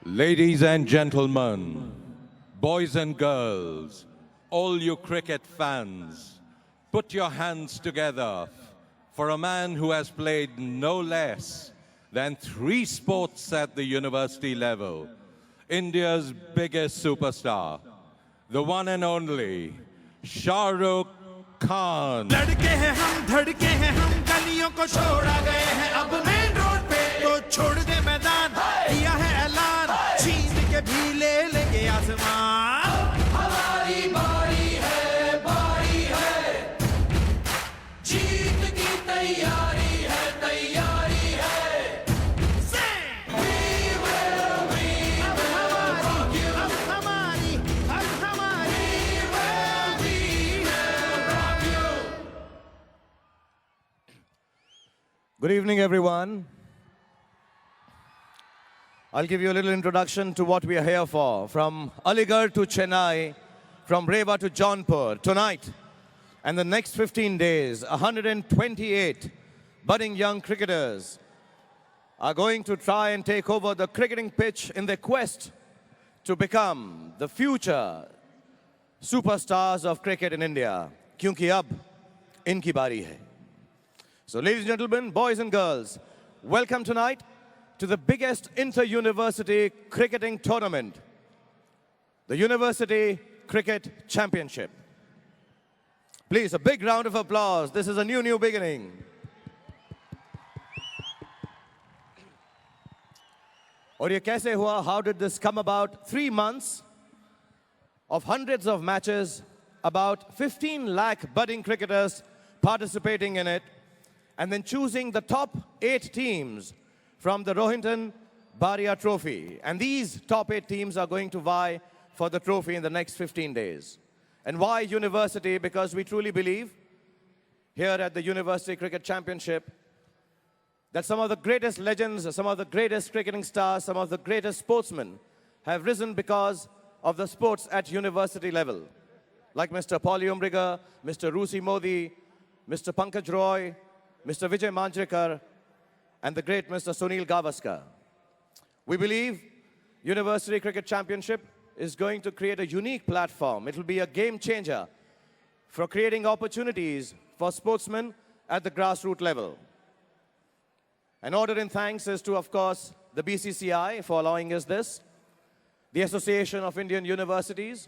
Ladies and gentlemen, boys and girls, all you cricket fans, put your hands together for a man who has played no less than 3 sports at the university level, India's biggest superstar, the one and only Shah Rukh Khan. लड़के हैं हम, धड़के हैं हम, गलियों को छोड़ा गए हैं अब मेन रोड पे, तो छोड़ दे मैदान, किया है ऐलान, छीन के भी ले लेंगे आसमान। हमारी बारी है, जीत की तैयारी है, तैयारी है। We will rock you. अब हमारी, we will rock you. Good evening, everyone. I'll give you a little introduction to what we are here for. From Aligarh to Chennai, from Rewa to Jaunpur, tonight and the next 15 days, 128 budding young cricketers are going to try and take over the cricketing pitch in their quest to become the future superstars of cricket in India. Kyunki ab inki bari hai. So ladies and gentlemen, boys and girls, welcome tonight to the biggest inter-university cricketing tournament, the University Cricket Championship. Please, a big round of applause. This is a new beginning. और ये कैसे हुआ? How did this come about? 3 months of hundreds of matches, about 15 lakh budding cricketers participating in it, and then choosing the top 8 teams from the Rohinton Baria Trophy. And these top 8 teams are going to vie for the trophy in the next 15 days. And why university? Because we truly believe here at the University Cricket Championship that some of the greatest legends, some of the greatest cricketing stars, some of the greatest sportsmen have risen because of the sports at university level. Like Mr. Paulie Umbriger, Mr. Rusi Modi, Mr. Pankaj Roy, Mr. Vijay Manjrekar, and the great Mr. Sunil Gavaskar. We believe University Cricket Championship is going to create a unique platform. It will be a game changer for creating opportunities for sportsmen at the grassroots level. An order in thanks is to, of course, the BCCI for allowing us this, the Association of Indian Universities,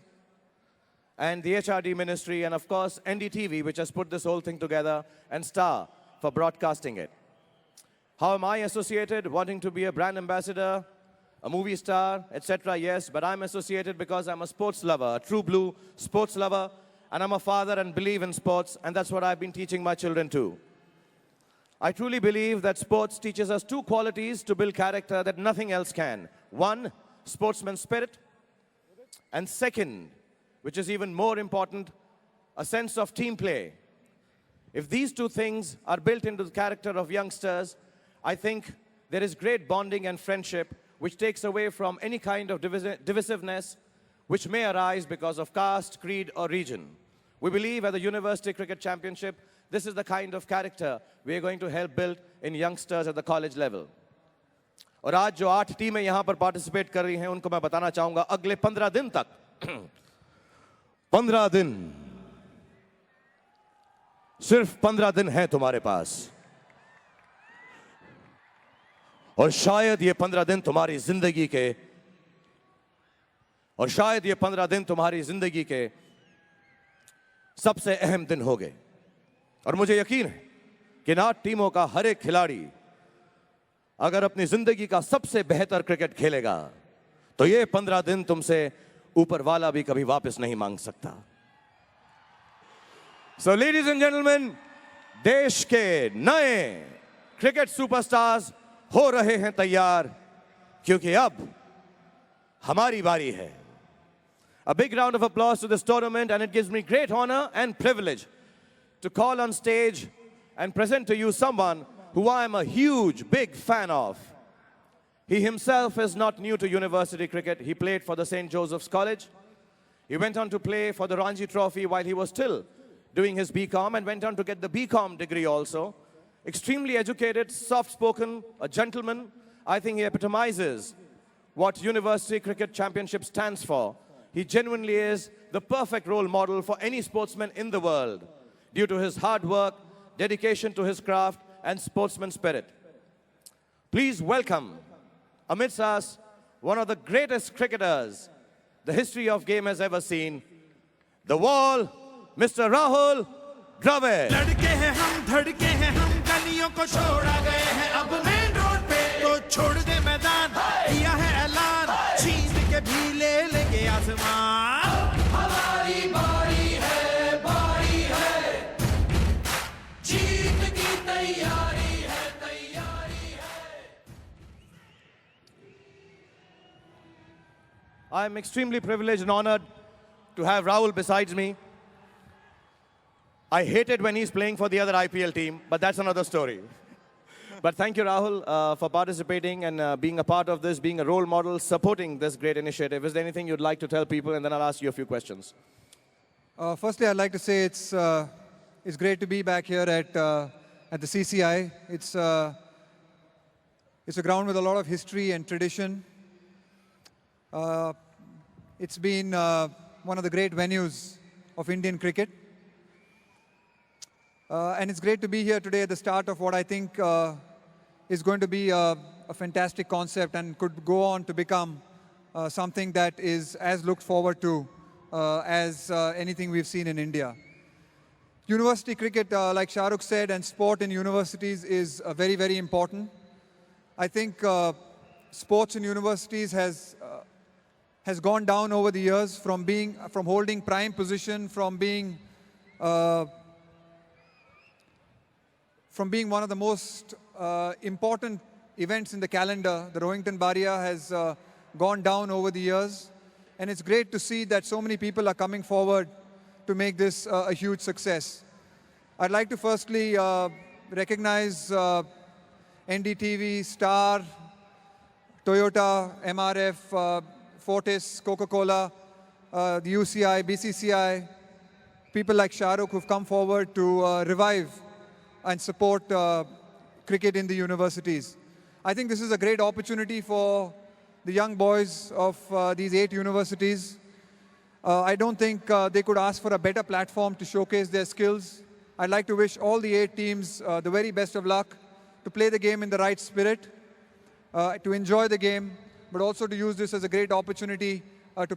and the HRD Ministry, and of course, NDTV, which has put this whole thing together, and Star for broadcasting it. How am I associated? Wanting to be a brand ambassador, a movie star, etc. Yes, but I'm associated because I'm a sports lover, a true blue sports lover, and I'm a father and believe in sports, and that's what I've been teaching my children too. I truly believe that sports teaches us 2 qualities to build character that nothing else can. 1, sportsman spirit, and 2nd, which is even more important, a sense of team play. If these 2 things are built into the character of youngsters, I think there is great bonding and friendship which takes away from any kind of divisiveness which may arise because of caste, creed, or region. We believe at the University Cricket Championship, this is the kind of character we are going to help build in youngsters at the college level. और आज जो 8 टीमें यहाँ पर participate कर रही हैं, उनको मैं बताना चाहूँगा, अगले 15 दिन तक 15 दिन, सिर्फ 15 दिन है तुम्हारे पास, और शायद ये 15 दिन तुम्हारी जिंदगी के, और शायद ये 15 दिन तुम्हारी जिंदगी के सबसे अहम दिन होंगे। और मुझे यकीन है कि इन 8 टीमों का हर एक खिलाड़ी अगर अपनी जिंदगी का सबसे बेहतर क्रिकेट खेलेगा तो ये 15 दिन तुमसे ऊपर वाला भी कभी वापस नहीं मांग सकता। So ladies and gentlemen, देश के नए क्रिकेट सुपरस्टार्स हो रहे हैं तैयार, क्योंकि अब हमारी बारी है। A big round of applause to this tournament, and it gives me great honor and privilege to call on stage and present to you someone who I am a huge, big fan of. He himself is not new to university cricket. He played for the St. Joseph's College. He went on to play for the Ranji Trophy while he was still doing his BCom, and went on to get the BCom degree also. Extremely educated, soft-spoken, a gentleman. I think he epitomizes what University Cricket Championship stands for. He genuinely is the perfect role model for any sportsman in the world due to his hard work, dedication to his craft, and sportsman spirit. Please welcome amidst us one of the greatest cricketers the history of game has ever seen, the wall, Mr. Rahul Dravid. लड़के हैं हम, धड़के हैं हम, गलियों को छोड़ा गए हैं अब मेन रोड पे, तो छोड़ दे मैदान, किया है ऐलान, छीन के भी ले लेंगे आसमान। हमारी बारी है, जीत की तैयारी है, I am extremely privileged and honored to have Rahul besides me. I hate it when he's playing for the other IPL team, but that's another story. But thank you, Rahul, for participating and being a part of this, being a role model, supporting this great initiative. Is there anything you'd like to tell people? And then I'll ask you a few questions. Firstly, I'd like to say it's great to be back here at the CCI. It's a ground with a lot of history and tradition. It's been one of the great venues of Indian cricket. And it's great to be here today at the start of what I think is going to be a a fantastic concept and could go on to become something that is as looked forward to as anything we've seen in India. University cricket, like Shah Rukh said, and sport in universities is very, very important. I think sports in universities has gone down over the years from holding prime position, from being one of the most important events in the calendar. The Rohington Barrier has gone down over the years, and it's great to see that so many people are coming forward to make this a huge success. I'd like to firstly recognize NDTV, Star, Toyota, MRF, Fortis, Coca-Cola, the UCI, BCCI, people like Shah Rukh who've come forward to revive and support cricket in the universities. I think this is a great opportunity for the young boys of these 8 universities. I don't think they could ask for a better platform to showcase their skills. I'd like to wish all the 8 teams the very best of luck to play the game in the right spirit, to enjoy the game, but also to use this as a great opportunity to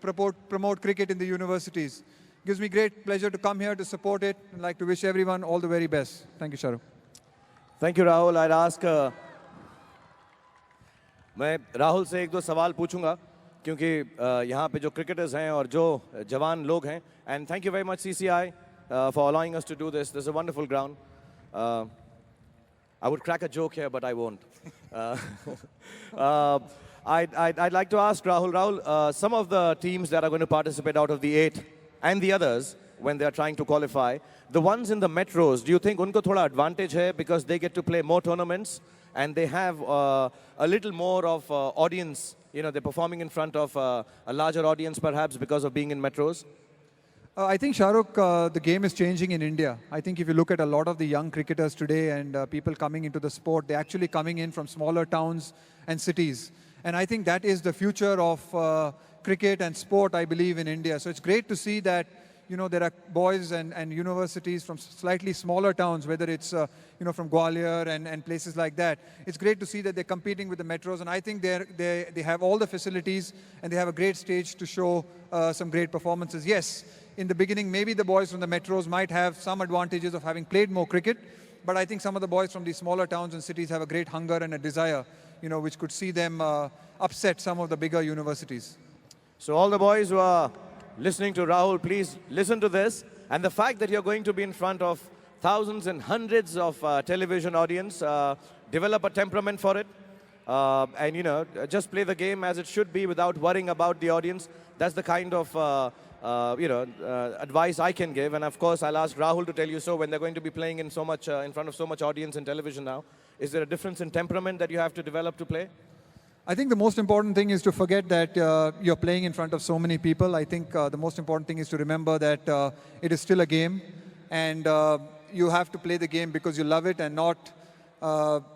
promote cricket in the universities. It gives me great pleasure to come here to support it. I'd like to wish everyone all the very best. Thank you, Shah Rukh. Thank you, Rahul. I'd ask... मैं राहुल से 1-2 सवाल पूछूंगा क्योंकि यहाँ पे जो cricketers हैं और जो जवान लोग हैं and thank you very much CCI for allowing us to do this. This is a wonderful ground. I would crack a joke here, but I won't. I'd like to ask Rahul. Rahul, some of the teams that are going to participate out of the 8 and the others when they are trying to qualify, the ones in the metros, do you think unko thoda advantage hai because they get to play more tournaments and they have a little more of audience, you know, they're performing in front of a larger audience perhaps because of being in metros? I think, Shah Rukh, the game is changing in India. I think if you look at a lot of the young cricketers today and people coming into the sport, they're actually coming in from smaller towns and cities. And I think that is the future of cricket and sport, I believe, in India. So it's great to see that, you know, there are boys and universities from slightly smaller towns, whether it's, you know, from Gwalior and places like that. It's great to see that they're competing with the metros, and I think they have all the facilities and they have a great stage to show some great performances. Yes, in the beginning, maybe the boys from the metros might have some advantages of having played more cricket, but I think some of the boys from these smaller towns and cities have a great hunger and a desire, you know, which could see them upset some of the bigger universities. So all the boys who are listening to Rahul, please listen to this. And the fact that you're going to be in front of thousands and hundreds of television audience, develop a temperament for it. And, you know, just play the game as it should be without worrying about the audience. That's the kind of, you know, advice I can give. And of course, I'll ask Rahul to tell you so when they're going to be playing in so much, in front of so much audience in television now. Is there a difference in temperament that you have to develop to play? I think the most important thing is to forget that you're playing in front of so many people. I think the most important thing is to remember that it is still a game, and you have to play the game because you love it and not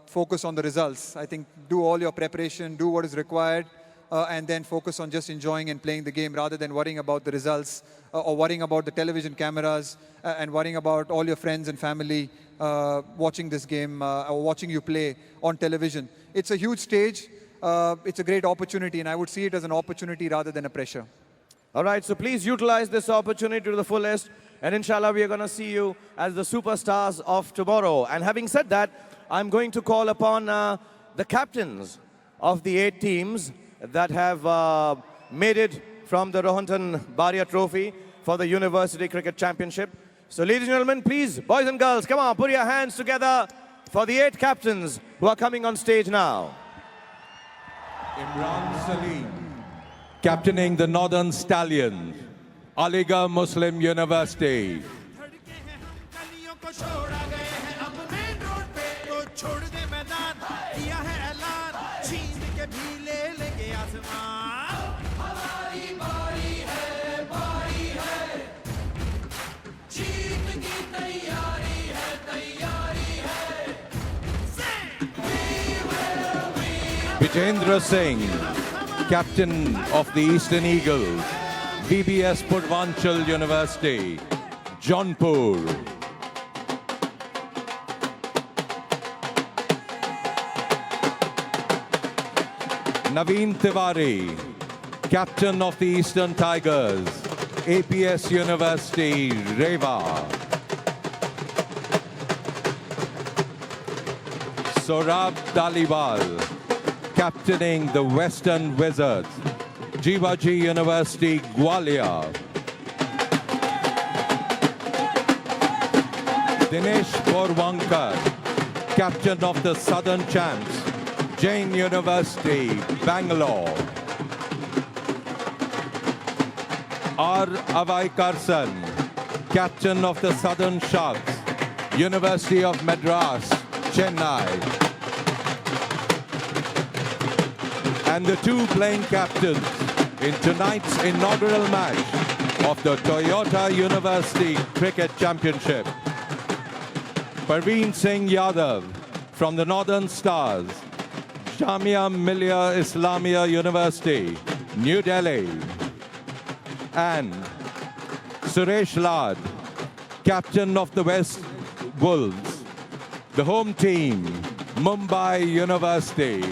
focus on the results. I think do all your preparation, do what is required, and then focus on just enjoying and playing the game rather than worrying about the results or worrying about the television cameras and worrying about all your friends and family watching this game or watching you play on television. It's a huge stage. It's a great opportunity, and I would see it as an opportunity rather than a pressure. All right, so please utilize this opportunity to the fullest, and inshallah we are going to see you as the superstars of tomorrow. And having said that, I'm going to call upon the captains of the 8 teams that have made it from the Rohington Barrier Trophy for the University Cricket Championship. So ladies and gentlemen, please, boys and girls, come on, put your hands together for the 8 captains who are coming on stage now. Imran Salim, captaining the Northern Stallions, Aligarh Muslim University. धड़के हैं हम गलियों को छोड़ा गए हैं अब main road पे तो छोड़ दे मैदान किया है ऐलान छीन के भी ले लेंगे आसमान हमारी बारी है जीत की तैयारी है Vijendra Singh, captain of the Eastern Eagles, BBS Purvanchal University, Jaunpur. Naveen Tiwari, captain of the Eastern Tigers, APS University, Rewa. Saurabh Dhaliwal, captaining the Western Wizards, Jivaji University, Gwalior. Dinesh Borwankar, captain of the Southern Champs, Jain University, Bangalore. R. Avai Karsan, captain of the Southern Sharks, University of Madras, Chennai. And the two playing captains in tonight's inaugural match of the Toyota University Cricket Championship. Parveen Singh Yadav from the Northern Stars, Jamia Millia Islamia University, New Delhi. And Suresh Lad, captain of the West Wolves, the home team, Mumbai University.